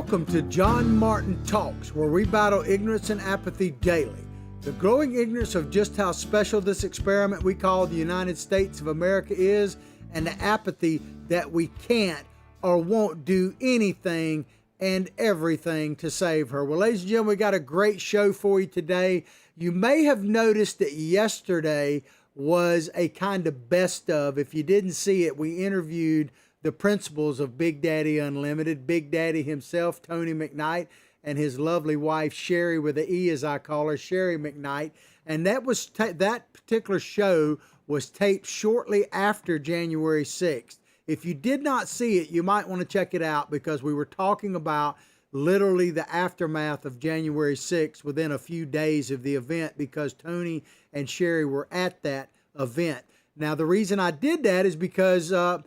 Welcome to John Martin Talks, where we battle ignorance and apathy daily. The growing ignorance of just how special this experiment we call the United States of America is, and the apathy that we can't or won't do anything and everything to save her. Well, ladies and gentlemen, we got a great show for you today. You may have noticed that yesterday was a kind of best of. If you didn't see it, we interviewed the principals of Big Daddy Unlimited, Big Daddy himself, Tony McKnight, and his lovely wife, Sherry, with an E as I call her, Sherry McKnight. And that was that particular show was taped shortly after January 6th. If you did not see it, you might want to check it out, because we were talking about literally the aftermath of January 6th within a few days of the event, because Tony and Sherry were at that event. Now, the reason I did that is because the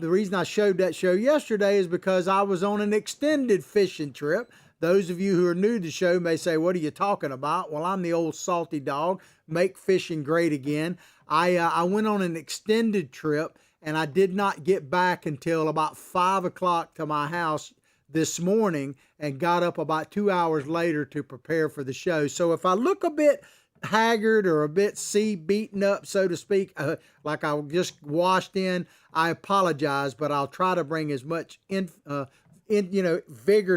reason I showed that show yesterday is because I was on an extended fishing trip. Those of you who are new to the show may say, what are you talking about? Well, I'm the old salty dog, make fishing great again. I went on an extended trip, and I did not get back until about 5 o'clock to my house this morning, and got up about 2 hours later to prepare for the show. So if I look a bit haggard or a bit beaten up, so to speak, like I just washed in, I apologize, but I'll try to bring as much vigor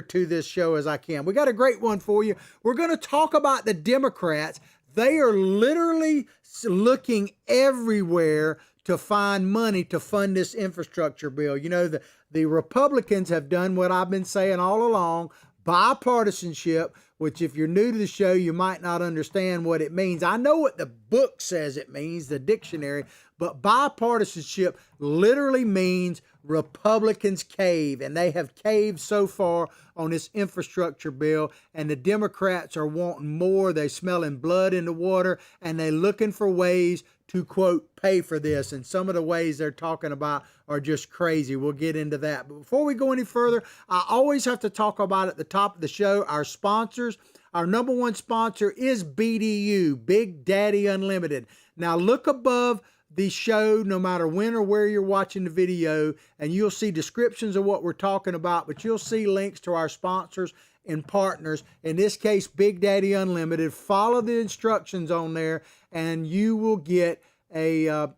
to this show as I can. We got a great one for you. We're going to talk about the Democrats. They are literally looking everywhere to find money to fund this infrastructure bill. You know, the Republicans have done what I've been saying all along, bipartisanship, which if you're new to the show, you might not understand what it means. I know what the book says it means, the dictionary, but bipartisanship literally means Republicans cave, and they have caved so far on this infrastructure bill, and the Democrats are wanting more. They're smelling blood in the water, and they're looking for ways to, quote, pay for this. And some of the ways they're talking about are just crazy. We'll get into that. But before we go any further, I always have to talk about at the top of the show our sponsors. Our number one sponsor is BDU, Big Daddy Unlimited. Now look above the show, no matter when or where you're watching the video, and you'll see descriptions of what we're talking about, but you'll see links to our sponsors and partners. In this case, Big Daddy Unlimited. Follow the instructions on there, and you will get a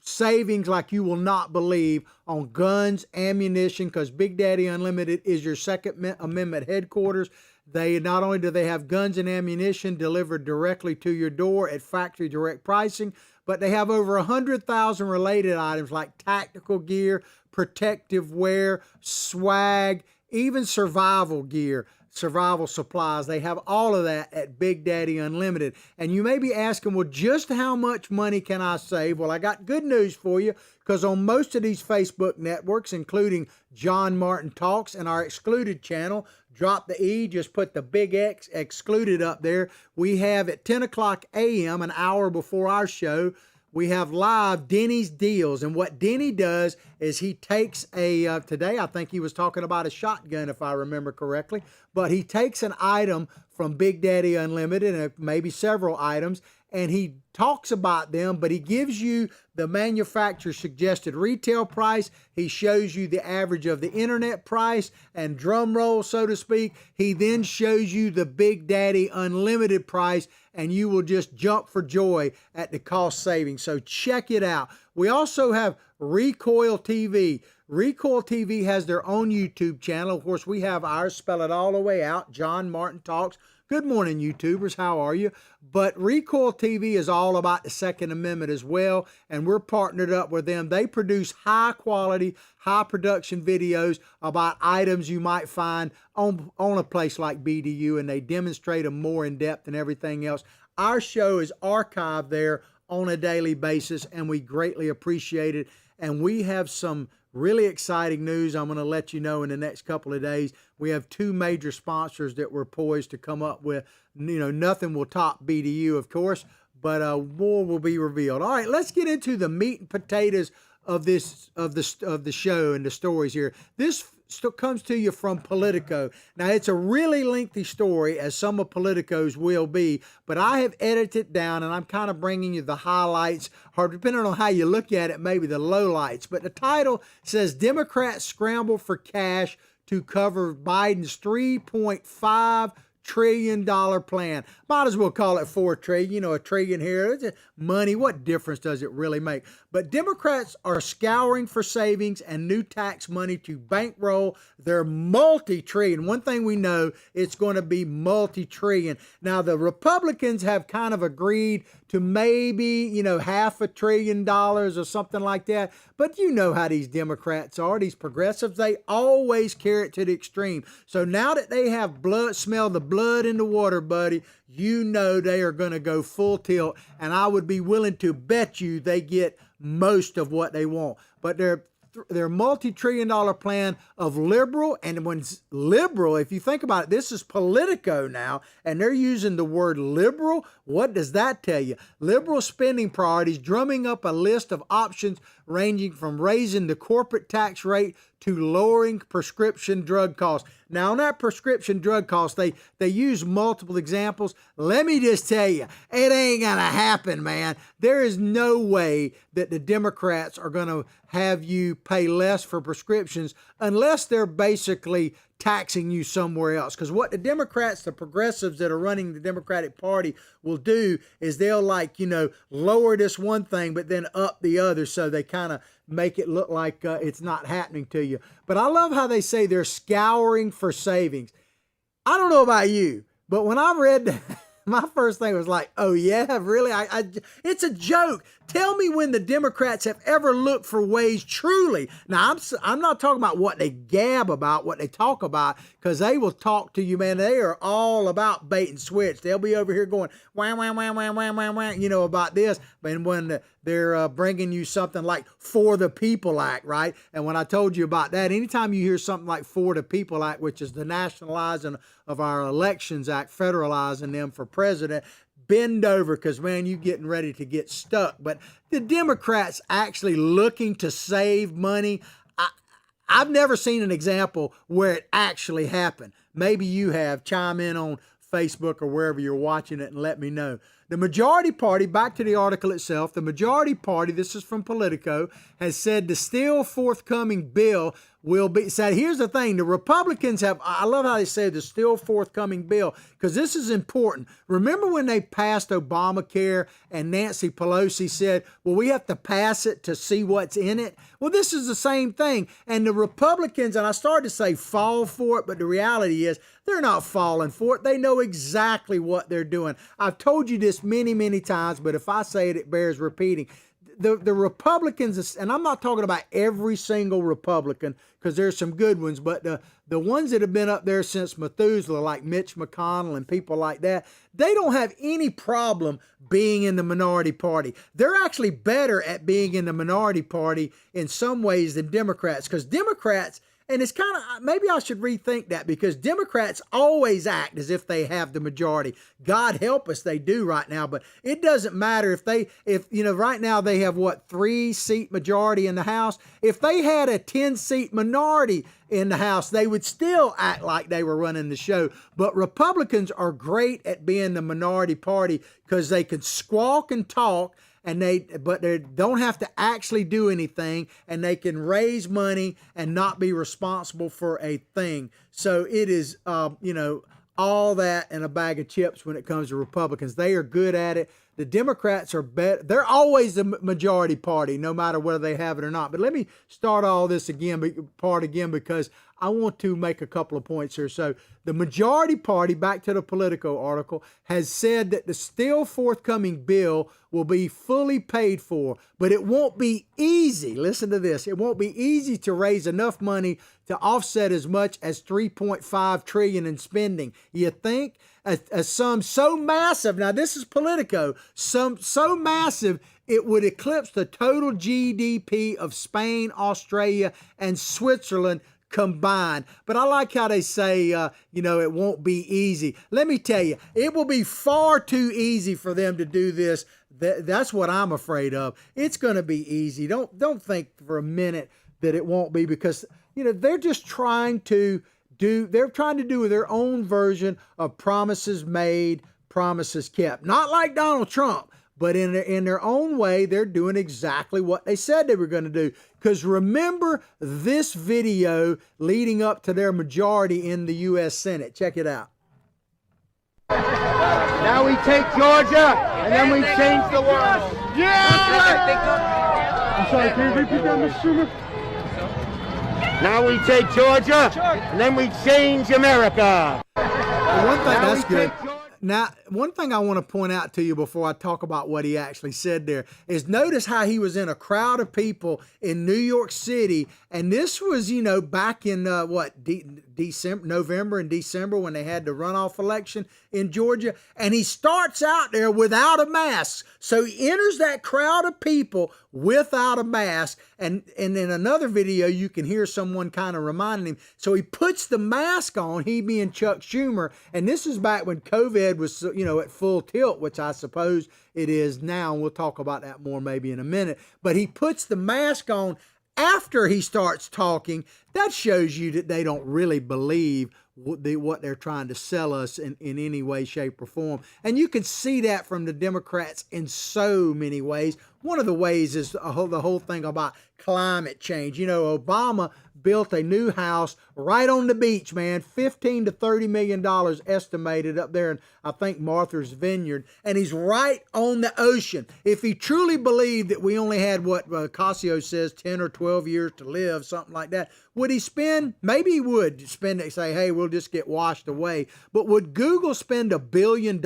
savings like you will not believe on guns, ammunition, because Big Daddy Unlimited is your Second Amendment headquarters. They not only do they have guns and ammunition delivered directly to your door at factory direct pricing, but they have over 100,000 related items like tactical gear, protective wear, swag, even survival gear, survival supplies. They have all of that at Big Daddy Unlimited. And you may be asking, well, just how much money can I save? Well, I got good news for you, because on most of these Facebook networks, including John Martin Talks and our excluded channel, drop the E, just put the big X, excluded, up there. We have at 10 o'clock a.m., an hour before our show, we have live Denny's Deals. And what Denny does is he takes today I think he was talking about a shotgun, if I remember correctly, but he takes an item from Big Daddy Unlimited, and maybe several items, and he talks about them, but he gives you the manufacturer's suggested retail price. He shows you the average of the internet price, and drum roll, so to speak, he then shows you the Big Daddy Unlimited price, and you will just jump for joy at the cost savings. So check it out. We also have Recoil TV. Recoil TV has their own YouTube channel. Of course, we have ours, spell it all the way out, John Martin Talks. Good morning, YouTubers. How are you? But Recoil TV is all about the Second Amendment as well, and we're partnered up with them. They produce high-quality, high-production videos about items you might find on a place like BDU, and they demonstrate them more in depth than everything else. Our show is archived there on a daily basis, and we greatly appreciate it. And we have some really exciting news I'm going to let you know in the next couple of days. We have two major sponsors that we're poised to come up with. You know, nothing will top BDU, of course, but more will be revealed. All right, let's get into the meat and potatoes of the show and the stories here. This comes to you from Politico. Now, it's a really lengthy story, as some of Politico's will be, but I have edited it down, and I'm kind of bringing you the highlights, or depending on how you look at it, maybe the lowlights. But the title says, Democrats scramble for cash to cover Biden's $3.5 trillion plan. Might as well call it 4 trillion, a trillion here. It's money. What difference does it really make? But Democrats are scouring for savings and new tax money to bankroll their multi-trillion. One thing we know, it's going to be multi-trillion. Now, the Republicans have kind of agreed to maybe, $500 billion or something like that. But you know how these Democrats are, these progressives, they always carry it to the extreme. So now that they have smell the blood in the water, buddy, you know they are going to go full tilt. And I would be willing to bet you they get most of what they want. But their multi-trillion-dollar plan of liberal, and when liberal, if you think about it, this is Politico now, and they're using the word liberal. What does that tell you? Liberal spending priorities, drumming up a list of options ranging from raising the corporate tax rate to lowering prescription drug costs. Now, on that prescription drug cost, they use multiple examples. Let me just tell you, it ain't going to happen, man. There is no way that the Democrats are going to have you pay less for prescriptions unless they're basically taxing you somewhere else. Because what the Democrats, the progressives that are running the Democratic Party will do is they'll lower this one thing, but then up the other. So they kind of make it look like it's not happening to you. But I love how they say they're scouring for savings. I don't know about you, but when I read that, my first thing was like, oh yeah, really? It's a joke. Tell me when the Democrats have ever looked for ways truly. Now, I'm not talking about what they gab about, what they talk about, because they will talk to you, man. They are all about bait and switch. They'll be over here going, wah, wah, wah, wah, wah, wah, wah, about this. And when they're bringing you something like For the People Act, right? And when I told you about that, anytime you hear something like For the People Act, which is the nationalizing of our elections act, federalizing them for president, bend over, because, man, you getting ready to get stuck. But the Democrats actually looking to save money, I've never seen an example where it actually happened. Maybe you have. Chime in on Facebook or wherever you're watching it and let me know. The majority party, back to the article itself, the majority party, this is from Politico, has said the still forthcoming bill will be, said, here's the thing, the Republicans have, I love how they say the still forthcoming bill, because this is important. Remember when they passed Obamacare and Nancy Pelosi said, well, we have to pass it to see what's in it? Well, this is the same thing. And the Republicans, and I started to say fall for it, but the reality is they're not falling for it. They know exactly what they're doing. I've told you this many, many times, but if I say it, it bears repeating. The Republicans, and I'm not talking about every single Republican, because there's some good ones, but the ones that have been up there since Methuselah, like Mitch McConnell and people like that, they don't have any problem being in the minority party. They're actually better at being in the minority party in some ways than Democrats, because Democrats, and it's kind of, maybe I should rethink that, because Democrats always act as if they have the majority. God help us, they do right now, but it doesn't matter if right now they have 3-seat majority in the House. If they had a 10-seat minority in the House, they would still act like they were running the show. But Republicans are great at being the minority party because they can squawk and talk, but they don't have to actually do anything, and they can raise money and not be responsible for a thing. So it is, all that and a bag of chips when it comes to Republicans. They are good at it. The Democrats are better. They're always the majority party, no matter whether they have it or not. But let me start all this again, because I want to make a couple of points here. So the majority party, back to the Politico article, has said that the still forthcoming bill will be fully paid for, but it won't be easy. Listen to this. It won't be easy to raise enough money to offset as much as $3.5 trillion in spending. You think? A sum so massive, now this is Politico, so massive it would eclipse the total GDP of Spain, Australia, and Switzerland combined. But I like how they say, it won't be easy. Let me tell you, it will be far too easy for them to do this. That's what I'm afraid of. It's going to be easy. Don't think for a minute that it won't be, because, they're just trying to do their own version of promises made, promises kept. Not like Donald Trump, but in their own way, they're doing exactly what they said they were going to do. Because remember this video leading up to their majority in the U.S. Senate. Check it out. Now we take Georgia, and then we change the world. Yeah! I'm sorry, can you repeat that, Mr. Schumer? Now we take Georgia, and then we change America. One thing, that's good. Now, one thing I want to point out to you before I talk about what he actually said there is notice how he was in a crowd of people in New York City. And this was, you know, back in December, November and December when they had the runoff election in Georgia. And he starts out there without a mask. So he enters that crowd of people without a mask. And in another video, you can hear someone kind of reminding him. So he puts the mask on, he being Chuck Schumer. And this is back when COVID was, you know, at full tilt, which I suppose it is now. And we'll talk about that more maybe in a minute. But he puts the mask on after he starts talking. That shows you that they don't really believe what they're trying to sell us in any way, shape, or form. And you can see that from the Democrats in so many ways. One of the ways is the whole thing about climate change. You know, Obama built a new house right on the beach, man, $15 to $30 million estimated up there in, I think, Martha's Vineyard, and he's right on the ocean. If he truly believed that we only had what Casio says, 10 or 12 years to live, something like that, would he spend, maybe he would spend it, say, hey, we'll just get washed away. But would Google spend $1 billion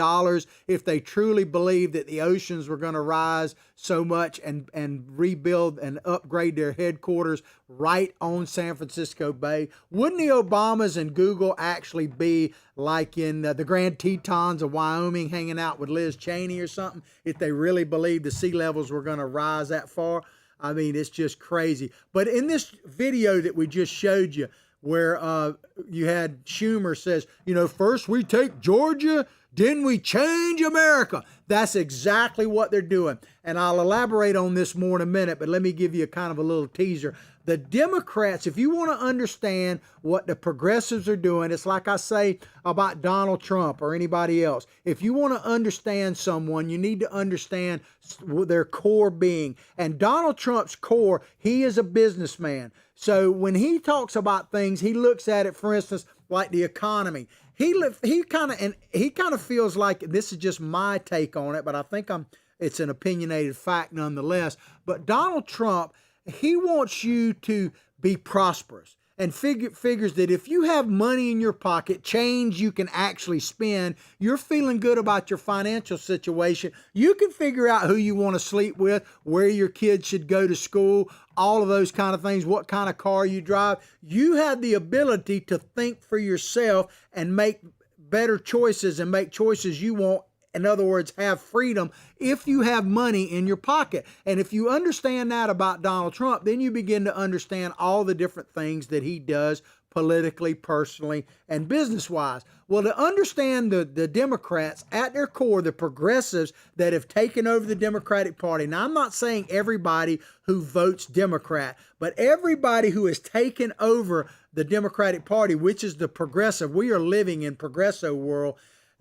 if they truly believed that the oceans were going to rise so much and rebuild and upgrade their headquarters right on San Francisco Bay? Wouldn't the Obamas and Google actually be like in the Grand Tetons of Wyoming hanging out with Liz Cheney or something if they really believed the sea levels were going to rise that far? I mean, it's just crazy. But in this video that we just showed you, where you had Schumer says, you know, first we take Georgia, then we change America. That's exactly what they're doing. And I'll elaborate on this more in a minute, but let me give you a kind of a little teaser. The Democrats, if you want to understand what the progressives are doing, it's like I say about Donald Trump or anybody else. If you want to understand someone, you need to understand their core being. And Donald Trump's core, he is a businessman. So when he talks about things, he looks at it, for instance, like the economy. He kind of feels like, this is just my take on it, but I think it's an opinionated fact nonetheless. But Donald Trump, he wants you to be prosperous and figures that if you have money in your pocket, change you can actually spend, you're feeling good about your financial situation, you can figure out who you want to sleep with, where your kids should go to school, all of those kind of things, what kind of car you drive. You have the ability to think for yourself and make better choices and make choices you want. In other words, have freedom if you have money in your pocket. And if you understand that about Donald Trump, then you begin to understand all the different things that he does politically, personally, and business-wise. Well, to understand the Democrats at their core, the progressives that have taken over the Democratic Party. Now, I'm not saying everybody who votes Democrat, but everybody who has taken over the Democratic Party, which is the progressive. We are living in progressive world.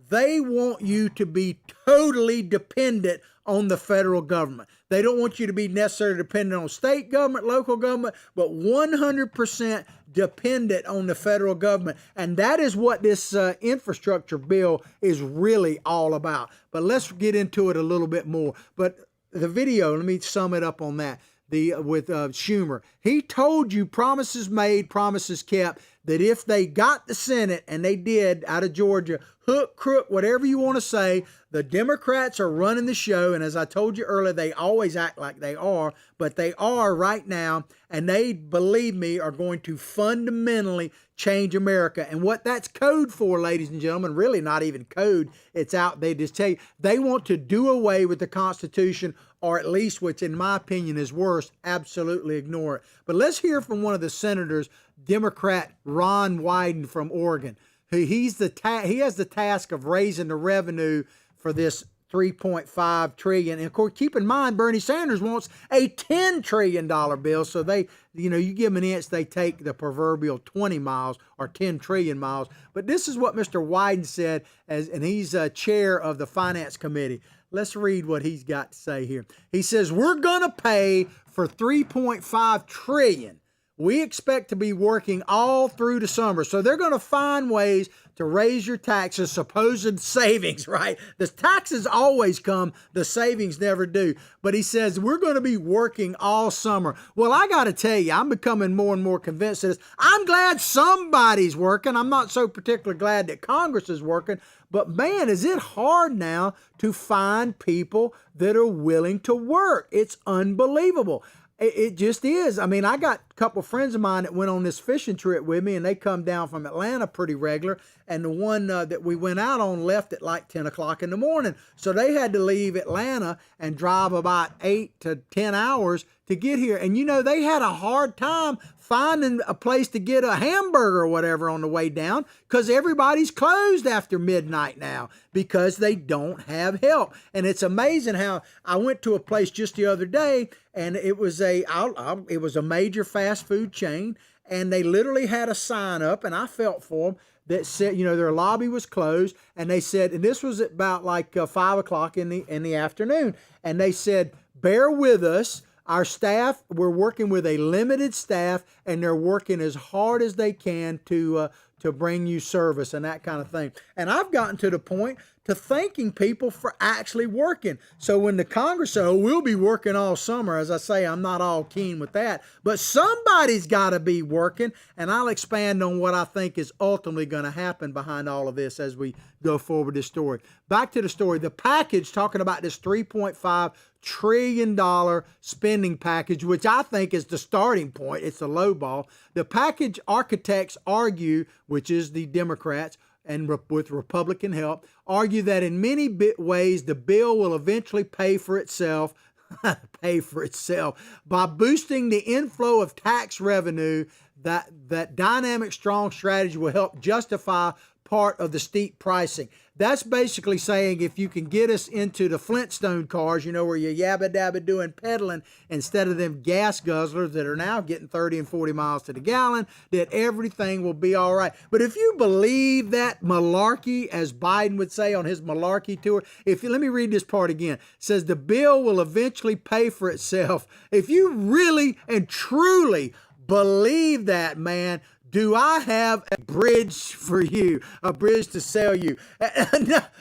They want you to be totally dependent on the federal government. They don't want you to be necessarily dependent on state government, local government, but 100% dependent on the federal government. And that is what this infrastructure bill is really all about. But let's get into it a little bit more. But the video, let me sum it up on that. With Schumer, he told you promises made, promises kept, that if they got the Senate, and they did out of Georgia, hook, crook, whatever you want to say, the Democrats are running the show. And as I told you earlier, they always act like they are, but they are right now. And they, believe me, are going to fundamentally change America. And what that's code for, ladies and gentlemen, really not even code. It's out. They just tell you they want to do away with the Constitution, or at least, which in my opinion is worse, absolutely ignore it. But let's hear from one of the senators, Democrat Ron Wyden from Oregon. He has the task of raising the revenue for this $3.5 trillion. And of course, keep in mind, Bernie Sanders wants a $10 trillion bill. So they, you give them an inch, they take the proverbial 20 miles or 10 trillion miles. But this is what Mr. Wyden said, and he's chair of the Finance Committee. Let's read what he's got to say here. He says, we're going to pay for $3.5 trillion. We expect to be working all through the summer. So they're going to find ways to raise your taxes, supposed savings, right? The taxes always come, the savings never do. But he says, we're going to be working all summer. Well, I got to tell you, I'm becoming more and more convinced of this. I'm glad somebody's working. I'm not so particularly glad that Congress is working. But man, is it hard now to find people that are willing to work. It's unbelievable. It just is. I mean, I got a couple of friends of mine that went on this fishing trip with me, and they come down from Atlanta pretty regular. And the one that we went out on left at like 10 o'clock in the morning. So they had to leave Atlanta and drive about 8 to 10 hours to get here. And, you know, they had a hard time finding a place to get a hamburger or whatever on the way down because everybody's closed after midnight now because they don't have help. And it's amazing how I went to a place just the other day, and it was it was a major fast food chain, and they literally had a sign up, and I felt for them, that said, you know, their lobby was closed, and they said, and this was about like 5 o'clock in the afternoon, and they said, bear with us. Our staff, we're working with a limited staff, and they're working as hard as they can to bring you service and that kind of thing. And I've gotten to the point to thanking people for actually working. So when the Congress says, oh, we'll be working all summer, as I say, I'm not all keen with that. But somebody's got to be working, and I'll expand on what I think is ultimately going to happen behind all of this as we go forward this story. Back to the story. The package, talking about this $3.5 trillion spending package, which I think is the starting point. It's a low ball. The package architects argue, which is the Democrats, and with Republican help, argue that in many ways the bill will eventually pay for itself by boosting the inflow of tax revenue. That dynamic, strong strategy will help justify part of the steep pricing. That's basically saying if you can get us into the Flintstone cars, you know, where you're yabba dabba doing pedaling instead of them gas guzzlers that are now getting 30 and 40 miles to the gallon, that everything will be all right. But if you believe that malarkey, as Biden would say on his malarkey tour, let me read this part again. It says the bill will eventually pay for itself. If you really and truly believe that, man, do I have a bridge for you, a bridge to sell you?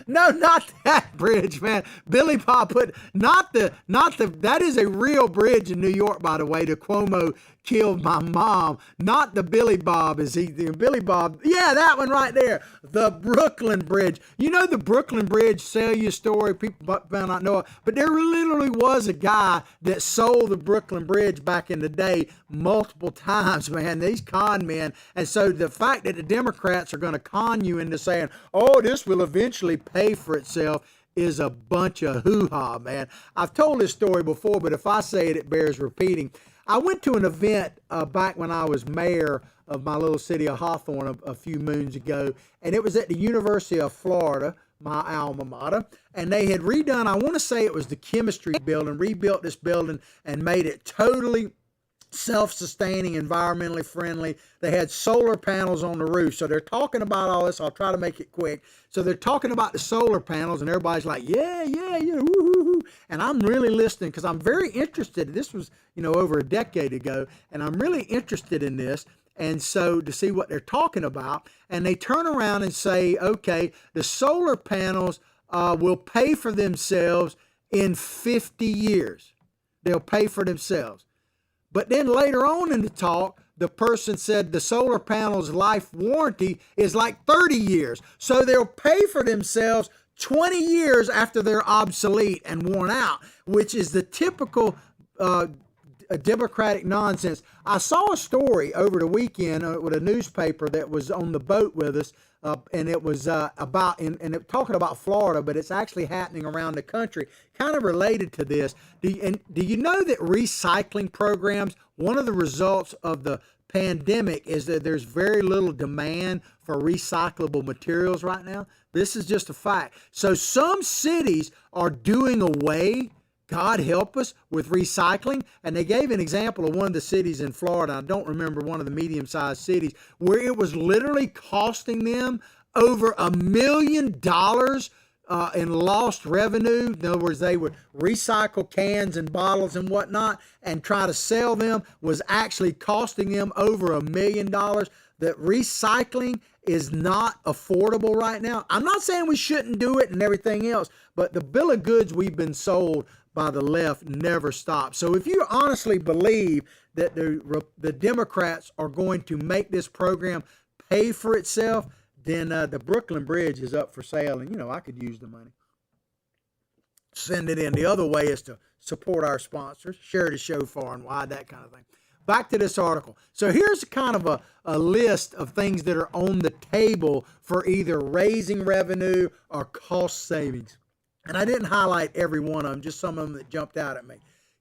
No, not that bridge, man. Billy Bob that is a real bridge in New York, by the way. The Cuomo killed my mom. Not the Billy Bob, Billy Bob? Yeah, that one right there. The Brooklyn Bridge. You know the Brooklyn Bridge sell you story? People might not know it, but there literally was a guy that sold the Brooklyn Bridge back in the day multiple times, man. These con men. And so the fact that the Democrats are going to con you into saying, oh, this will eventually pay for itself, is a bunch of hoo-ha, man. I've told this story before, but if I say it, it bears repeating. I went to an event back when I was mayor of my little city of Hawthorne a few moons ago, and it was at the University of Florida, my alma mater, and they had redone, I want to say it was the chemistry building, rebuilt this building and made it totally self-sustaining, environmentally friendly. They had solar panels on the roof. So they're talking about all this. I'll try to make it quick. So they're talking about the solar panels, and everybody's like, yeah, woo-hoo-hoo. And I'm really listening because I'm very interested. This was, over a decade ago, and I'm really interested in this. And so to see what they're talking about, and they turn around and say, okay, the solar panels will pay for themselves in 50 years. They'll pay for themselves. But then later on in the talk, the person said the solar panel's life warranty is like 30 years. So they'll pay for themselves 20 years after they're obsolete and worn out, which is the typical Democratic nonsense. I saw a story over the weekend with a newspaper that was on the boat with us, and it was talking about Florida, but it's actually happening around the country, kind of related to this. Do you know that recycling programs, one of the results of the pandemic is that there's very little demand for recyclable materials right now? This is just a fact. So some cities are doing away, God help us, with recycling. And they gave an example of one of the cities in Florida. I don't remember, one of the medium-sized cities, where it was literally costing them over $1 million in lost revenue. In other words, they would recycle cans and bottles and whatnot and try to sell them, was actually costing them over $1 million. That recycling is not affordable right now. I'm not saying we shouldn't do it and everything else, but the bill of goods we've been sold by the left never stops. So if you honestly believe that the Democrats are going to make this program pay for itself, then the Brooklyn Bridge is up for sale, and I could use the money. Send it in. The other way is to support our sponsors, share the show far and wide, that kind of thing. Back to this article. So here's kind of a list of things that are on the table for either raising revenue or cost savings. And I didn't highlight every one of them, just some of them that jumped out at me.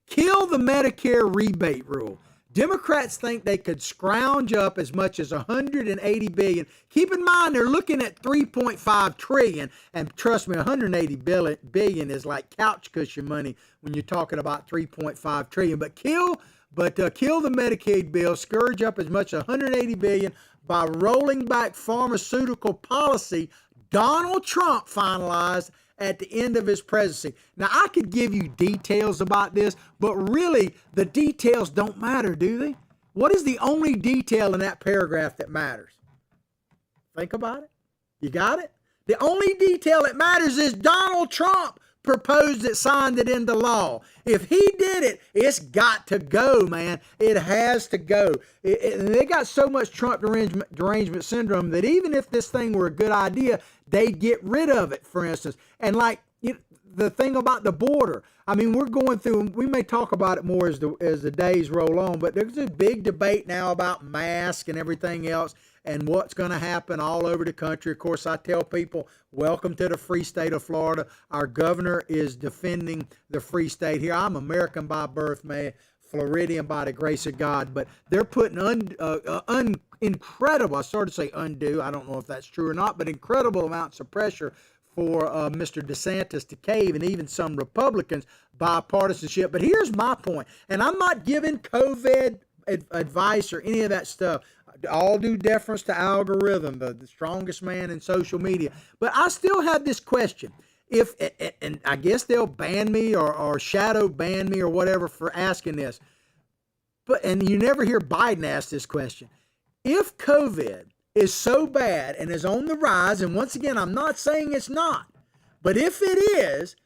Kill the Medicare rebate rule. Democrats think they could scrounge up as much as $180 billion. Keep in mind, they're looking at $3.5 trillion. And trust me, $180 billion is like couch cushion money when you're talking about $3.5 trillion. But kill the Medicaid bill, scourge up as much as $180 billion by rolling back pharmaceutical policy Donald Trump finalized at the end of his presidency. Now, I could give you details about this, but really, the details don't matter, do they? What is the only detail in that paragraph that matters? Think about it. You got it? The only detail that matters is Donald Trump proposed it, signed it into law. If he did it, it's got to go, man. It has to go. They got so much Trump derangement syndrome that even if this thing were a good idea, they'd get rid of it, for instance. And the thing about the border, I mean, we're going through, we may talk about it more as the days roll on, but there's a big debate now about masks and everything else and what's going to happen all over the country. Of course, I tell people, welcome to the free state of Florida. Our governor is defending the free state here. I'm American by birth, man, Floridian by the grace of God, but they're putting incredible, I started to say undue, I don't know if that's true or not, but incredible amounts of pressure for Mr. DeSantis to cave, and even some Republicans, bipartisanship. But here's my point, and I'm not giving COVID advice or any of that stuff. All due deference to algorithm, the strongest man in social media. But I still have this question. And I guess they'll ban me or shadow ban me or whatever for asking this. And you never hear Biden ask this question. If COVID is so bad and is on the rise, and once again, I'm not saying it's not, but if it is,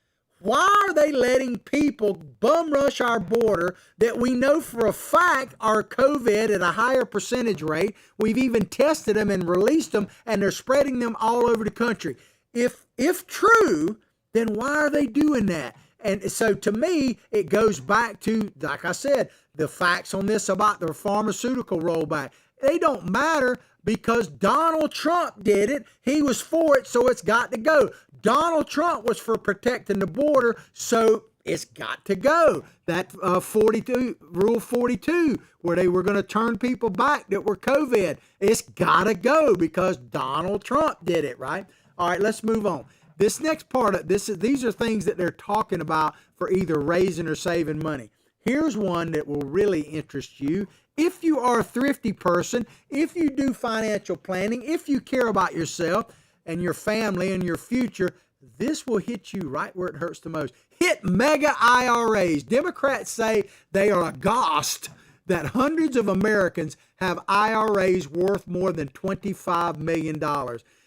why are they letting people bum rush our border that we know for a fact are COVID at a higher percentage rate? We've even tested them and released them, and they're spreading them all over the country. If true, then why are they doing that? And so to me, it goes back to, like I said, the facts on this about the pharmaceutical rollback. They don't matter because Donald Trump did it. He was for it, so it's got to go. Donald Trump was for protecting the border, so it's got to go. That Rule 42, where they were going to turn people back that were COVID, it's got to go because Donald Trump did it, right? All right, let's move on. This next part of these are things that they're talking about for either raising or saving money. Here's one that will really interest you. If you are a thrifty person, if you do financial planning, if you care about yourself and your family and your future, this will hit you right where it hurts the most. Hit mega IRAs. Democrats say they are aghast that hundreds of Americans have IRAs worth more than $25 million.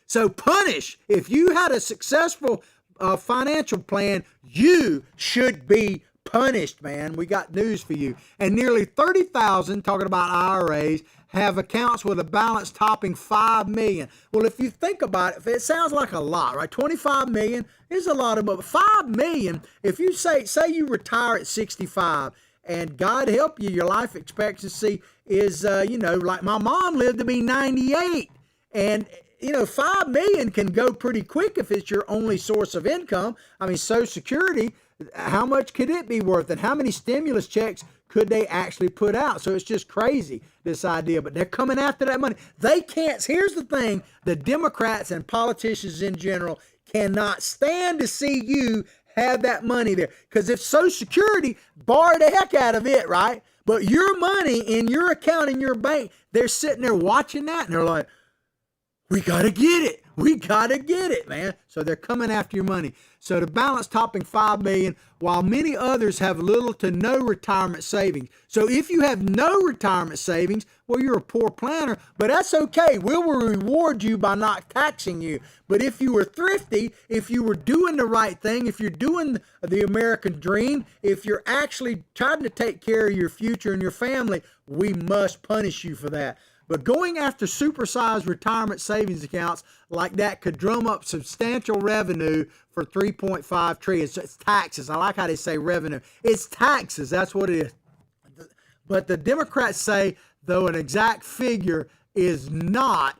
So punish. If you had a successful financial plan, you should be punished, man. We got news for you. And nearly 30,000, talking about IRAs, have accounts with a balance topping 5 million. Well, if you think about it, it sounds like a lot, right? 25 million is a lot of money. 5 million, if you say you retire at 65, and God help you, your life expectancy is, like my mom lived to be 98. And 5 million can go pretty quick if it's your only source of income. I mean, Social Security, how much could it be worth? And how many stimulus checks could they actually put out? So it's just crazy, this idea. But they're coming after that money. They can't. Here's the thing. The Democrats and politicians in general cannot stand to see you have that money there. Because if Social Security, bar the heck out of it, right? But your money in your account in your bank, they're sitting there watching that and they're like, we got to get it. We got to get it, man. So they're coming after your money. So the balance topping 5 million, while many others have little to no retirement savings. So if you have no retirement savings, well, you're a poor planner, but that's okay. We will reward you by not taxing you. But if you were thrifty, if you were doing the right thing, if you're doing the American dream, if you're actually trying to take care of your future and your family, we must punish you for that. But going after supersized retirement savings accounts like that could drum up substantial revenue for 3.5 trillion. So it's taxes. I like how they say revenue. It's taxes. That's what it is. But the Democrats say, though, an exact figure is not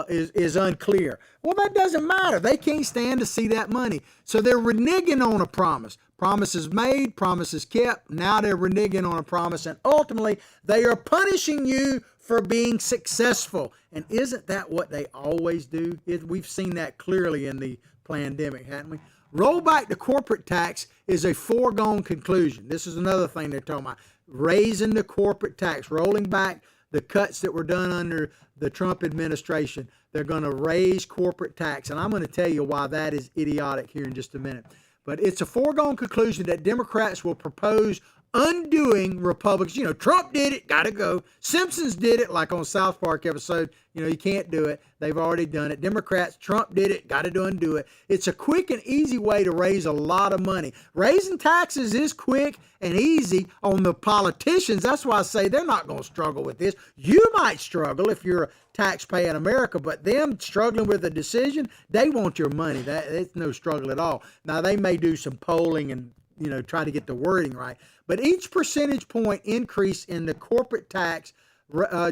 is unclear. Well, that doesn't matter. They can't stand to see that money. So they're reneging on a promise. Promises made, promises kept. Now they're reneging on a promise. And ultimately, they are punishing you for being successful. And isn't that what they always do? We've seen that clearly in the pandemic, haven't we? Roll back the corporate tax is a foregone conclusion. This is another thing they're talking about. Raising the corporate tax, rolling back the cuts that were done under the Trump administration. They're going to raise corporate tax. And I'm going to tell you why that is idiotic here in just a minute. But it's a foregone conclusion that Democrats will propose undoing Republicans. You know, Trump did it, got to go. Simpsons did it, like on South Park episode. You know, you can't do it. They've already done it. Democrats, Trump did it, got to undo it. It's a quick and easy way to raise a lot of money. Raising taxes is quick and easy on the politicians. That's why I say they're not going to struggle with this. You might struggle if you're a taxpayer in America, but them struggling with a decision, they want your money. It's no struggle at all. Now, they may do some polling and, you know, try to get the wording right. But each percentage point increase in the corporate tax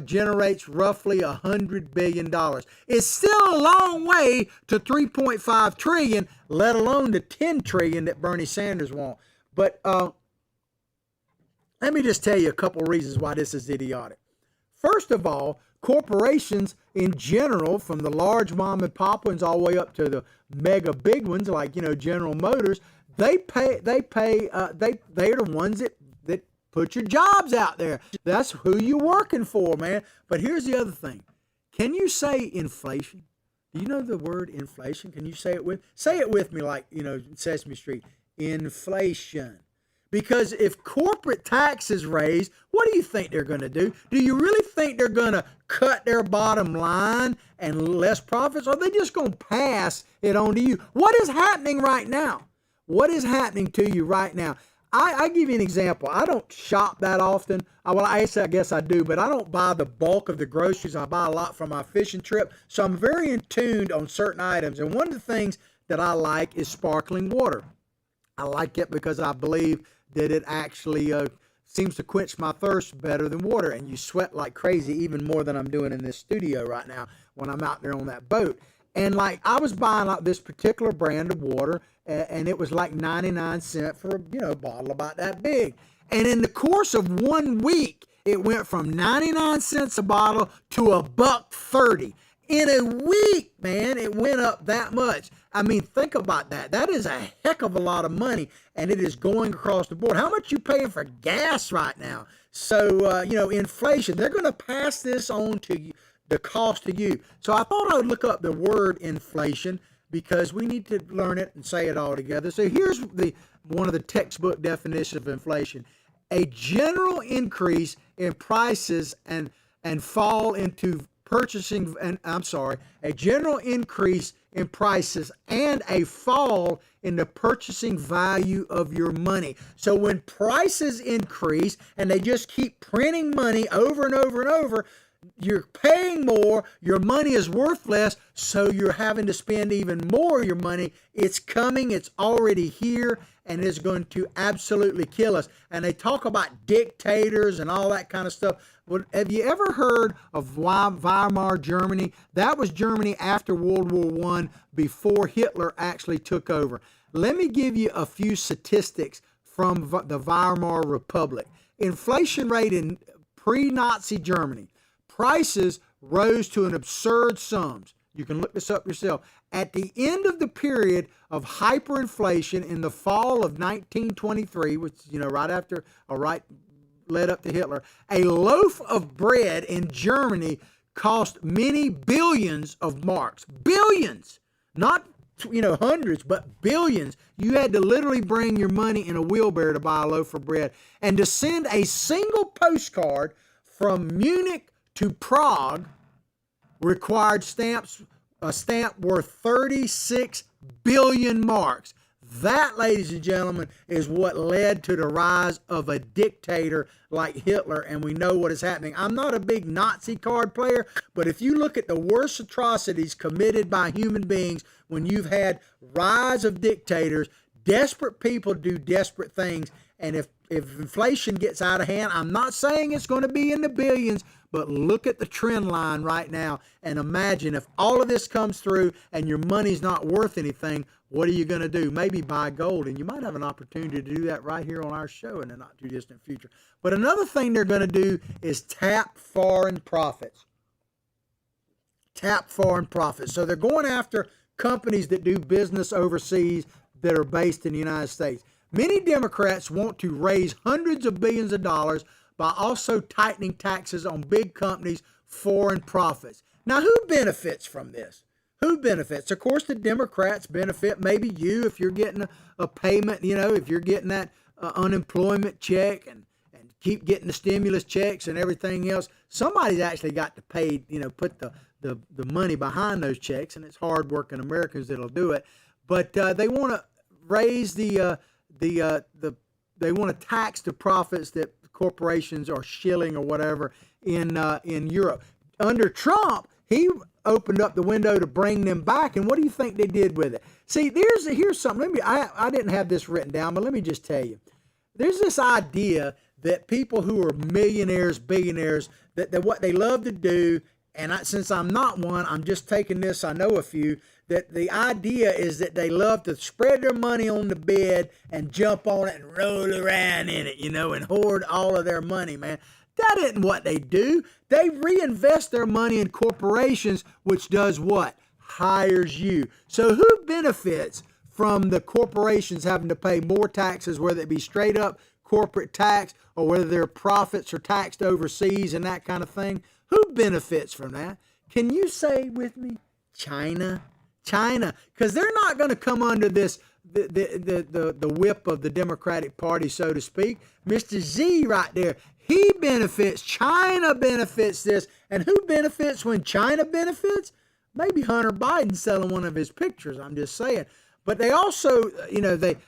generates roughly $100 billion. It's still a long way to 3.5 trillion, let alone the 10 trillion that Bernie Sanders wants. But let me just tell you a couple reasons why this is idiotic. First of all, corporations in general, from the large mom and pop ones all the way up to the mega big ones like, you know, General Motors, they're the ones that put your jobs out there. That's who you're working for, man. But here's the other thing. Can you say inflation? Do you know the word inflation? Can you say it with me like, you know, Sesame Street? Inflation. Because if corporate tax is raised, what do you think they're going to do? Do you really think they're going to cut their bottom line and less profits? Or are they just going to pass it on to you? What is happening right now? What is happening to you right now? I give you an example. I don't shop that often. I guess I do, but I don't buy the bulk of the groceries. I buy a lot from my fishing trip. So I'm very in tune on certain items. And one of the things that I like is sparkling water. I like it because I believe that it actually seems to quench my thirst better than water. And you sweat like crazy, even more than I'm doing in this studio right now when I'm out there on that boat. And like I was buying like this particular brand of water, and it was like 99 cents for a bottle about that big. And in the course of 1 week, it went from 99 cents a bottle to $1.30. In a week, man, it went up that much. I mean, think about that. That is a heck of a lot of money, and it is going across the board. How much you paying for gas right now? So, inflation, they're going to pass this on to you, the cost to you. So I thought I would look up the word inflation because we need to learn it and say it all together. So here's one of the textbook definitions of inflation. A general increase in prices and fall into purchasing, a general increase in prices and a fall in the purchasing value of your money. So when prices increase and they just keep printing money over and over and over, you're paying more, your money is worth less, so you're having to spend even more of your money. It's coming, it's already here, and it's going to absolutely kill us. And they talk about dictators and all that kind of stuff. Well, have you ever heard of Weimar Germany? That was Germany after World War I, before Hitler actually took over. Let me give you a few statistics from the Weimar Republic. Inflation rate in pre-Nazi Germany. Prices rose to an absurd sums. You can look this up yourself. At the end of the period of hyperinflation in the fall of 1923, which, right led up to Hitler, a loaf of bread in Germany cost many billions of marks. Billions! Not, hundreds, but billions. You had to literally bring your money in a wheelbarrow to buy a loaf of bread. And to send a single postcard from Munich to Prague required a stamp worth 36 billion marks. That, ladies and gentlemen, is what led to the rise of a dictator like Hitler, and we know what is happening. I'm not a big Nazi card player, but if you look at the worst atrocities committed by human beings, when you've had rise of dictators, desperate people do desperate things, and if inflation gets out of hand, I'm not saying it's going to be in the billions, but look at the trend line right now and imagine if all of this comes through and your money's not worth anything, what are you going to do? Maybe buy gold, and you might have an opportunity to do that right here on our show in the not too distant future. But another thing they're going to do is tap foreign profits. Tap foreign profits. So they're going after companies that do business overseas that are based in the United States. Many Democrats want to raise hundreds of billions of dollars by also tightening taxes on big companies' foreign profits. Now, who benefits from this? Who benefits? Of course, the Democrats benefit. Maybe you, if you're getting a payment, if you're getting that unemployment check and keep getting the stimulus checks and everything else. Somebody's actually got to pay, put the money behind those checks, and it's hardworking Americans that'll do it. But they want to raise they want to tax the profits that corporations are shilling or whatever in Europe. Under Trump, he opened up the window to bring them back, and what do you think they did with it? See, here's something. I didn't have this written down, but let me just tell you. There's this idea that people who are millionaires, billionaires, that what they love to do, and since I'm not one, I'm just taking this, I know a few, that the idea is that they love to spread their money on the bed and jump on it and roll around in it, and hoard all of their money, man. That isn't what they do. They reinvest their money in corporations, which does what? Hires you. So who benefits from the corporations having to pay more taxes, whether it be straight up corporate tax or whether their profits are taxed overseas and that kind of thing? Who benefits from that? Can you say with me? China. Because they're not going to come under this the whip of the Democratic Party, so to speak. Mr. Z right there, he benefits. China benefits this. And who benefits when China benefits? Maybe Hunter Biden selling one of his pictures, I'm just saying. But they also,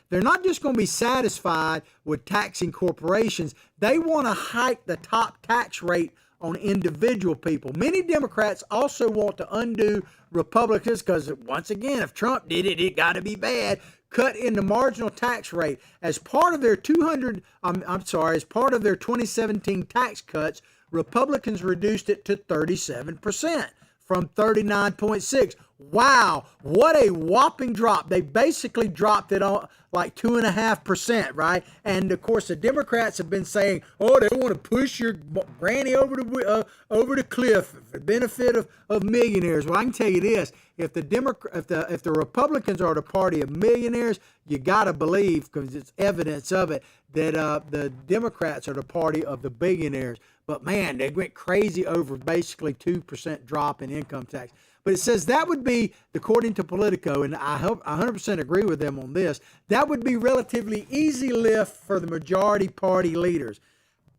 they're not just going to be satisfied with taxing corporations. They want to hike the top tax rate on individual people. Many Democrats also want to undo Republicans because, once again, if Trump did it, it got to be bad. Cut in the marginal tax rate as part of their as part of their 2017 tax cuts. Republicans reduced it to 37% from 39.6. Wow, what a whopping drop. They basically dropped it on like 2.5%, right? And of course, the Democrats have been saying, oh, they want to push your granny over the cliff for the benefit of millionaires. Well, I can tell you this, if the Republicans are the party of millionaires, you got to believe, because it's evidence of it, that the Democrats are the party of the billionaires. But man, they went crazy over basically 2% drop in income tax. But it says that would be, according to Politico, and I 100% agree with them on this, that would be relatively easy lift for the majority party leaders.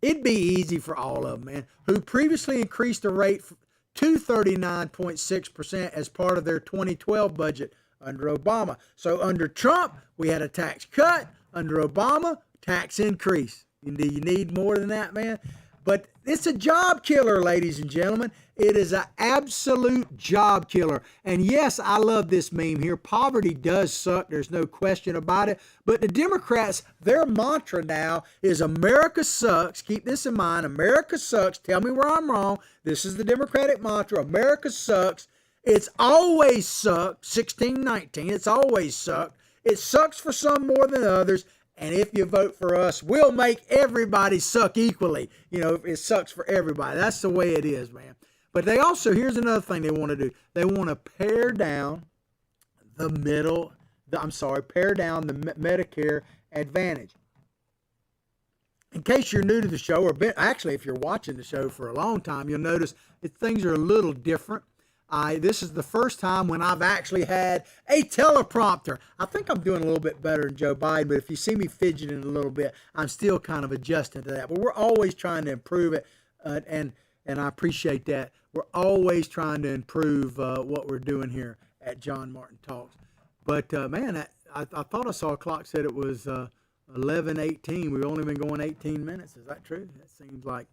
It'd be easy for all of them, man, who previously increased the rate to 39.6% as part of their 2012 budget under Obama. So under Trump, we had a tax cut. Under Obama, tax increase. Do you need more than that, man? But it's a job killer, ladies and gentlemen. It is an absolute job killer. And yes, I love this meme here. Poverty does suck. There's no question about it. But the Democrats, their mantra now is America sucks. Keep this in mind. America sucks. Tell me where I'm wrong. This is the Democratic mantra. America sucks. It's always sucked. 1619. It's always sucked. It sucks for some more than others. And if you vote for us, we'll make everybody suck equally. It sucks for everybody. That's the way it is, man. But they also, here's another thing they want to do. They want to pare down the Medicare Advantage. in case you're new to the show, or actually if you're watching the show for a long time, you'll notice that things are a little different. This is the first time when I've actually had a teleprompter. I think I'm doing a little bit better than Joe Biden, but if you see me fidgeting a little bit, I'm still kind of adjusting to that. But we're always trying to improve it, and I appreciate that. We're always trying to improve what we're doing here at John Martin Talks. But man, I thought I saw a clock said it was 11:18. We've only been going 18 minutes. Is that true? That seems like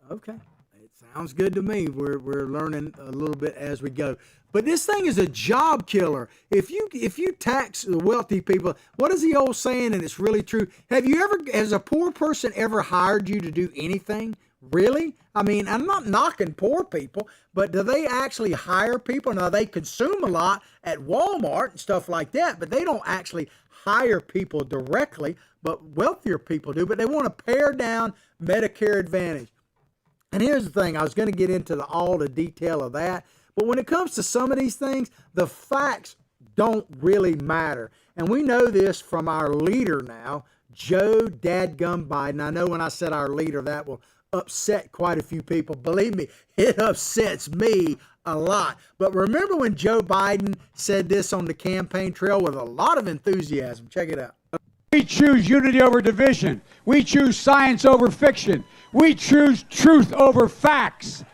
okay. It sounds good to me. We're learning a little bit as we go. But this thing is a job killer. If you tax the wealthy people, what is the old saying? And it's really true. Has a poor person ever hired you to do anything? Really? I mean, I'm not knocking poor people, but do they actually hire people? Now, they consume a lot at Walmart and stuff like that, but they don't actually hire people directly, but wealthier people do. But they want to pare down Medicare Advantage. And here's the thing, I was going to get into all the detail of that, but when it comes to some of these things, the facts don't really matter. And we know this from our leader now, Joe Dadgum Biden. I know when I said our leader, that will upset quite a few people. Believe me, it upsets me a lot. But remember when Joe Biden said this on the campaign trail with a lot of enthusiasm? Check it out. We choose unity over division. We choose science over fiction. We choose truth over facts.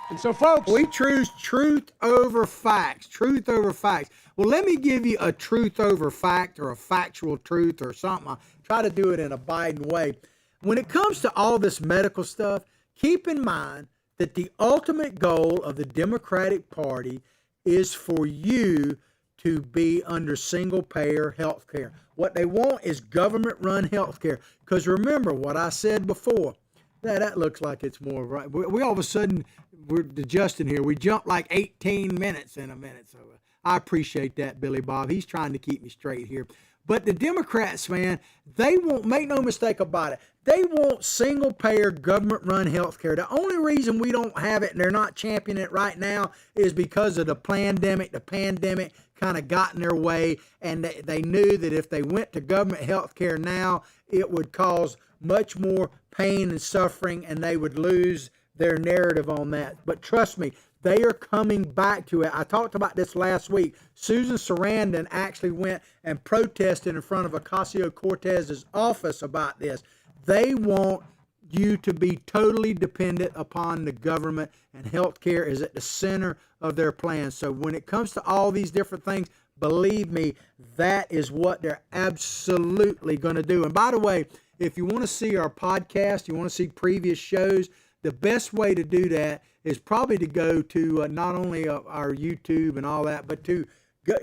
And so, folks, we choose truth over facts. Truth over facts. Well, let me give you a truth over fact, or a factual truth, or something. I'll try to do it in a Biden way. When it comes to all this medical stuff, keep in mind that the ultimate goal of the Democratic Party is for you to be under single-payer health care. What they want is government-run health care. Because remember what I said before. That looks like it's more right. We all of a sudden, we're adjusting here. We jumped like 18 minutes in a minute. So I appreciate that, Billy Bob. He's trying to keep me straight here. But the Democrats, man, they won't, make no mistake about it, they want single-payer, government-run health care. The only reason we don't have it and they're not championing it right now is because of the pandemic. The pandemic kind of got in their way, and they knew that if they went to government health care now, it would cause much more pain and suffering, and they would lose their narrative on that. But trust me, they are coming back to it. I talked about this last week. Susan Sarandon actually went and protested in front of Ocasio-Cortez's office about this. They want you to be totally dependent upon the government, and health care is at the center of their plan. So when it comes to all these different things, believe me, that is what they're absolutely going to do. And by the way, if you want to see our podcast, you want to see previous shows, the best way to do that is probably to go to not only our YouTube and all that, but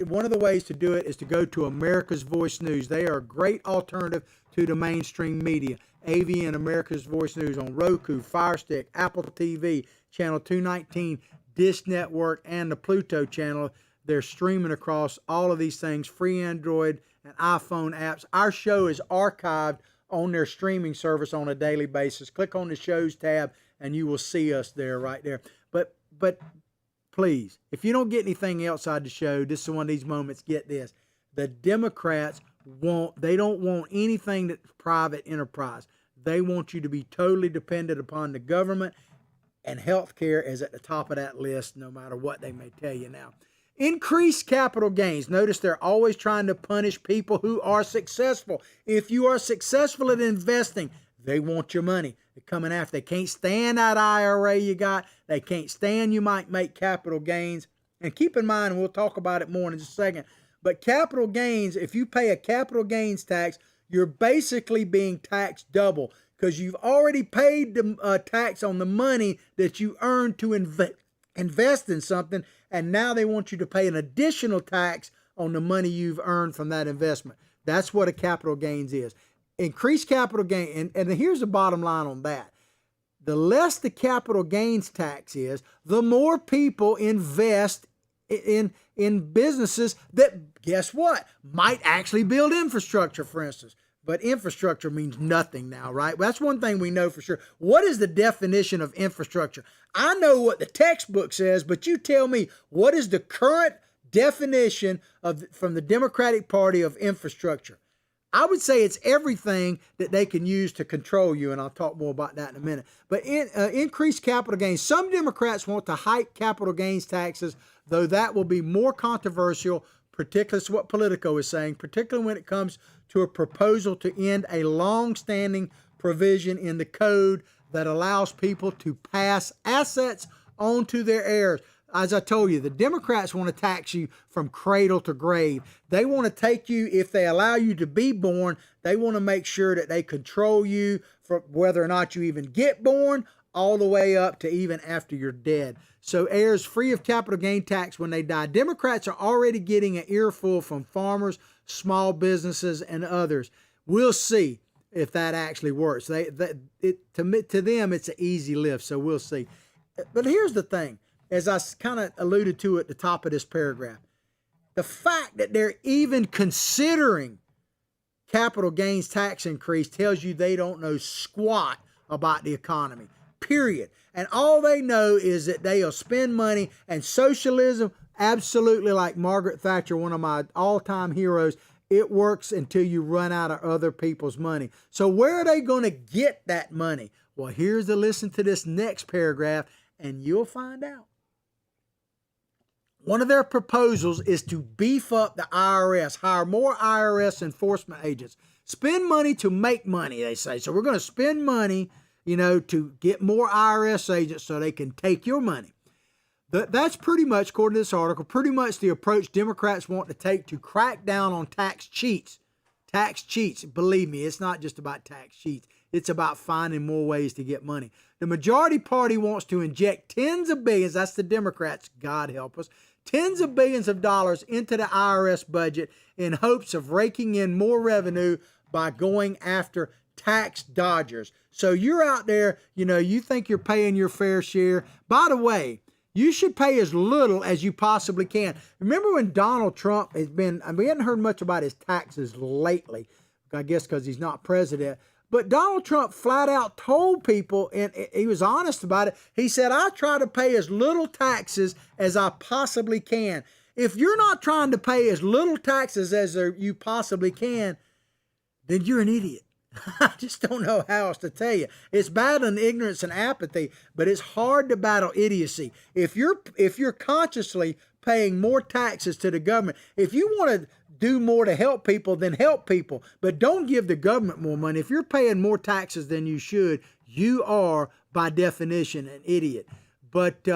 one of the ways to do it is to go to America's Voice News. They are a great alternative to the mainstream media. AVN, America's Voice News, on Roku, Fire Stick, Apple TV, Channel 219, Dish Network, and the Pluto channel. They're streaming across all of these things, free Android and iPhone apps. Our show is archived on their streaming service on a daily basis. Click on the shows tab and you will see us there, right there. But please, if you don't get anything outside the show, this is one of these moments, get this. The Democrats they don't want anything that's private enterprise. They want you to be totally dependent upon the government, and health care is at the top of that list, no matter what they may tell you now. Increased capital gains. Notice they're always trying to punish people who are successful. If you are successful at investing, they want your money. They're coming after. They can't stand that IRA you got. They can't stand you might make capital gains. And keep in mind, and we'll talk about it more in just a second, but capital gains, if you pay a capital gains tax, you're basically being taxed double, because you've already paid the tax on the money that you earned to invest in something, and now they want you to pay an additional tax on the money you've earned from that investment. That's what a capital gains is. Increased capital gain, and here's the bottom line on that. The less the capital gains tax is, the more people invest in businesses that, guess what, might actually build infrastructure, for instance. But infrastructure means nothing now, right? That's one thing we know for sure. What is the definition of infrastructure? I know what the textbook says, but you tell me, what is the current definition from the Democratic Party of infrastructure? I would say it's everything that they can use to control you, and I'll talk more about that in a minute. But increased capital gains. Some Democrats want to hike capital gains taxes, though that will be more controversial, particularly what Politico is saying, particularly when it comes to a proposal to end a long-standing provision in the code that allows people to pass assets on to their heirs. As I told you, the Democrats want to tax you from cradle to grave. They want to take you, if they allow you to be born, they want to make sure that they control you for whether or not you even get born, all the way up to even after you're dead. So heirs free of capital gain tax when they die. Democrats are already getting an earful from farmers, small businesses, and others. We'll see if that actually works. To them, it's an easy lift, so we'll see. But here's the thing. As I kind of alluded to at the top of this paragraph, the fact that they're even considering capital gains tax increase tells you they don't know squat about the economy, period. And all they know is that they'll spend money, and socialism, absolutely, like Margaret Thatcher, one of my all-time heroes, it works until you run out of other people's money. So where are they going to listen that money? Well, listen to this next paragraph, and you'll find out. One of their proposals is to beef up the IRS, hire more IRS enforcement agents, spend money to make money, they say. So we're going to spend money, to get more IRS agents so they can take your money. That's pretty much, according to this article, pretty much the approach Democrats want to take to crack down on tax cheats. Tax cheats, believe me, it's not just about tax cheats. It's about finding more ways to get money. The majority party wants to inject tens of billions, that's the Democrats, God help us, tens of billions of dollars into the IRS budget in hopes of raking in more revenue by going after tax dodgers. So you're out there, you think you're paying your fair share. By the way, you should pay as little as you possibly can. Remember when Donald Trump we hadn't heard much about his taxes lately, I guess because he's not president. But Donald Trump flat out told people, and he was honest about it, he said, I try to pay as little taxes as I possibly can. If you're not trying to pay as little taxes as you possibly can, then you're an idiot. I just don't know how else to tell you. It's battling ignorance and apathy, but it's hard to battle idiocy. If you're consciously paying more taxes to the government, if you want to do more to help people, then help people, but don't give the government more money. If you're paying more taxes than you should, you are, by definition, an idiot. But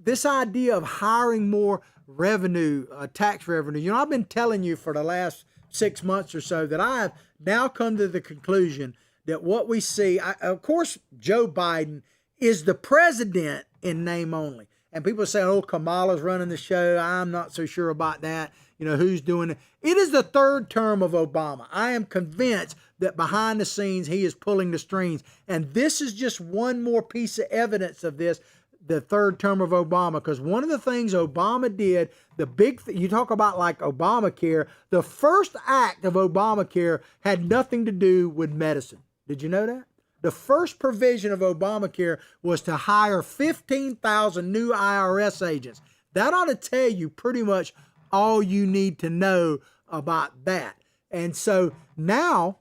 this idea of hiring more revenue, tax revenue, I've been telling you for the last 6 months or so that I have now come to the conclusion that what we see, of course, Joe Biden is the president in name only. And people say, oh, Kamala's running the show. I'm not so sure about that. Who's doing it? It is the third term of Obama. I am convinced that behind the scenes, he is pulling the strings. And this is just one more piece of evidence of this, the third term of Obama. Because one of the things Obama did, you talk about like Obamacare, the first act of Obamacare had nothing to do with medicine. Did you know that? The first provision of Obamacare was to hire 15,000 new IRS agents. That ought to tell you pretty much all you need to know about that. And so now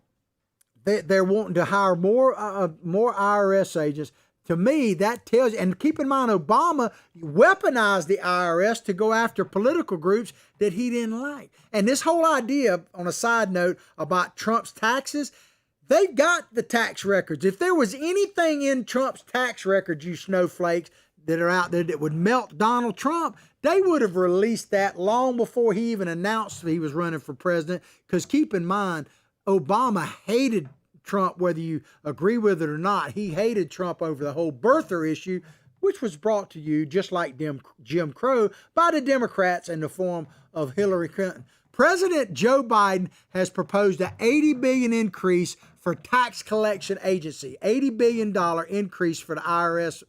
they're wanting to hire more IRS agents. To me, that tells you, and keep in mind, Obama weaponized the IRS to go after political groups that he didn't like. And this whole idea, on a side note, about Trump's taxes, they got the tax records. If there was anything in Trump's tax records, you snowflakes that are out there that would melt Donald Trump, they would have released that long before he even announced he was running for president. Because keep in mind, Obama hated Trump, whether you agree with it or not. He hated Trump over the whole birther issue, which was brought to you, just like Jim Crow, by the Democrats in the form of Hillary Clinton. President Joe Biden has proposed an $80 billion increase for tax collection agency, $80 billion increase for the IRS,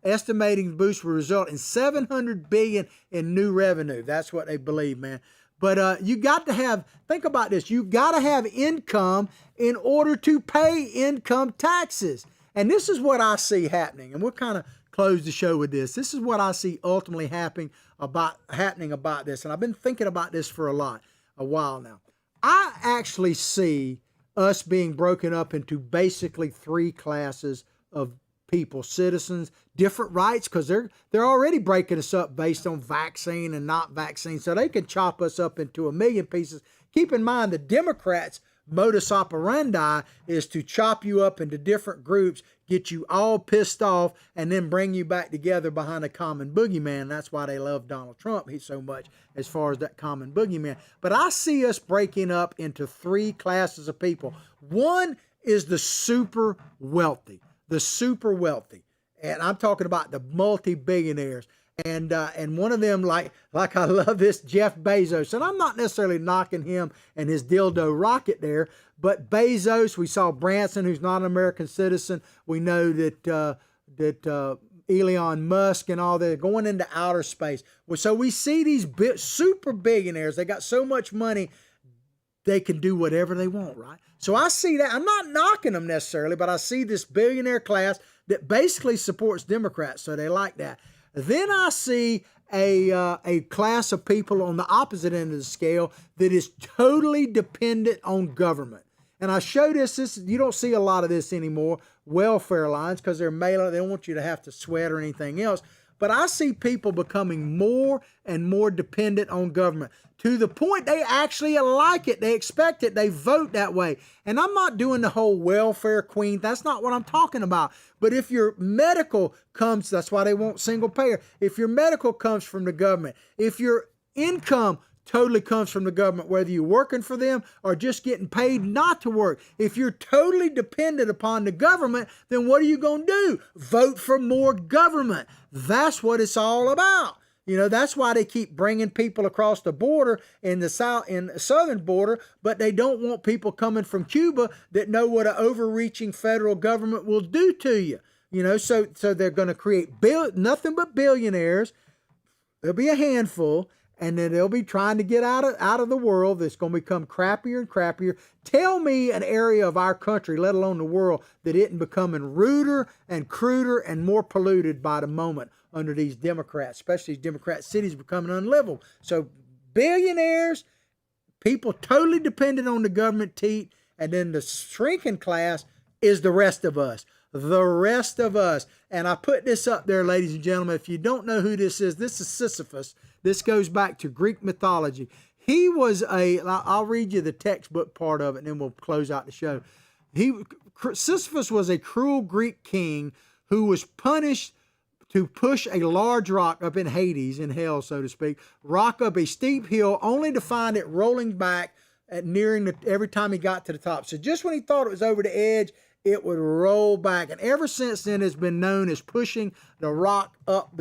estimating the boost will result in $700 billion in new revenue. That's what they believe, man. But you got to have, think about this, you got to have income in order to pay income taxes. And this is what I see happening. And we'll kind of close the show with this. This is what I see ultimately happening about this. And I've been thinking about this for a while now. I actually see us being broken up into basically three classes of people: citizens, different rights, because they're already breaking us up based on vaccine and not vaccine, so they can chop us up into a million pieces. Keep in mind, the Democrats' modus operandi is to chop you up into different groups, get you all pissed off, and then bring you back together behind a common boogeyman. That's why they love Donald Trump so much, as far as that common boogeyman. But I see us breaking up into three classes of people. One is the super wealthy, and I'm talking about the multi-billionaires. And one of them, like I love this, Jeff Bezos, and I'm not necessarily knocking him and his dildo rocket there, but Bezos, we saw Branson, who's not an American citizen. We know that Elon Musk and all that going into outer space. Well, so we see these super billionaires. They got so much money, they can do whatever they want, right? So I see that. I'm not knocking them necessarily, but I see this billionaire class that basically supports Democrats, so they like that. Then I see a class of people on the opposite end of the scale that is totally dependent on government. And I show this, you don't see a lot of this anymore, welfare lines, because they're mailing, they don't want you to have to sweat or anything else. But I see people becoming more and more dependent on government, to the point they actually like it, they expect it, they vote that way. And I'm not doing the whole welfare queen, that's not what I'm talking about. But if your medical comes, that's why they want single payer. If your medical comes from the government, if your income totally comes from the government, whether you're working for them or just getting paid not to work, if you're totally dependent upon the government, then what are you going to do? Vote for more government. That's what it's all about. You know, that's why they keep bringing people across the border in the southern border, but they don't want people coming from Cuba that know what an overreaching federal government will do to you. You know, so they're going to create nothing but billionaires. There'll be a handful, and then they'll be trying to get out of the world that's going to become crappier and crappier. Tell me an area of our country, let alone the world, that isn't becoming ruder and cruder and more polluted by the moment under these Democrats, especially these Democrat cities becoming unlivable. So billionaires, people totally dependent on the government, and then the shrinking class is the rest of us. The rest of us. And I put this up there, ladies and gentlemen. If you don't know who this is Sisyphus. This goes back to Greek mythology. He was I'll read you the textbook part of it, and then we'll close out the show. Sisyphus was a cruel Greek king who was punished to push a large rock up in Hades, in hell, so to speak, rock up a steep hill, only to find it rolling back at every time he got to the top. So just when he thought it was over the edge, it would roll back. And ever since then, it's been known as pushing the rock up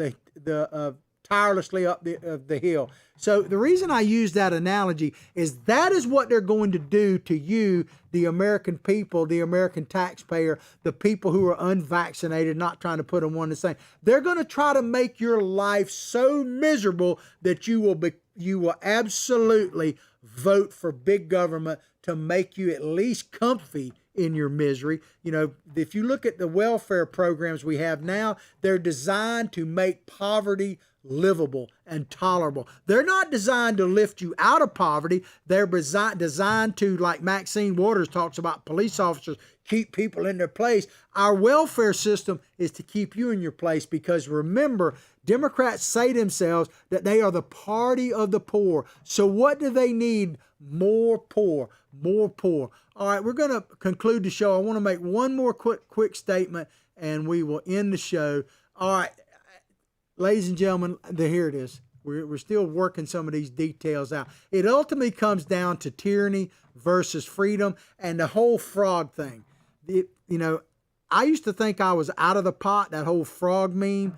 tirelessly up the hill. So the reason I use that analogy is that is what they're going to do to you, the American people, the American taxpayer, the people who are unvaccinated, not trying to put them one the same. They're going to try to make your life so miserable that you will absolutely vote for big government to make you at least comfy in your misery. You know, if you look at the welfare programs we have now, they're designed to make poverty livable and tolerable. They're not designed to lift you out of poverty. They're designed to, like Maxine Waters talks about, police officers, keep people in their place. Our welfare system is to keep you in your place, because remember, Democrats say themselves that they are the party of the poor. So what do they need? More poor, more poor. All right, we're going to conclude the show. I want to make one more quick statement, and we will end the show. All right, ladies and gentlemen, here it is. We're still working some of these details out. It ultimately comes down to tyranny versus freedom and the whole frog thing. I used to think I was out of the pot, that whole frog meme.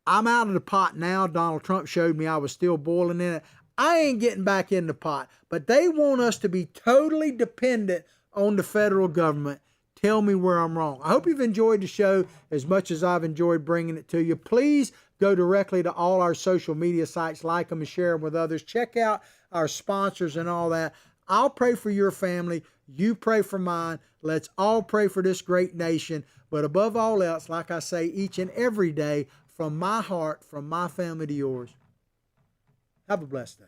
I'm out of the pot now. Donald Trump showed me I was still boiling in it. I ain't getting back in the pot, but they want us to be totally dependent on the federal government. Tell me where I'm wrong. I hope you've enjoyed the show as much as I've enjoyed bringing it to you. Please go directly to all our social media sites, like them and share them with others. Check out our sponsors and all that. I'll pray for your family. You pray for mine. Let's all pray for this great nation. But above all else, like I say each and every day, from my heart, from my family to yours, have a blessed day.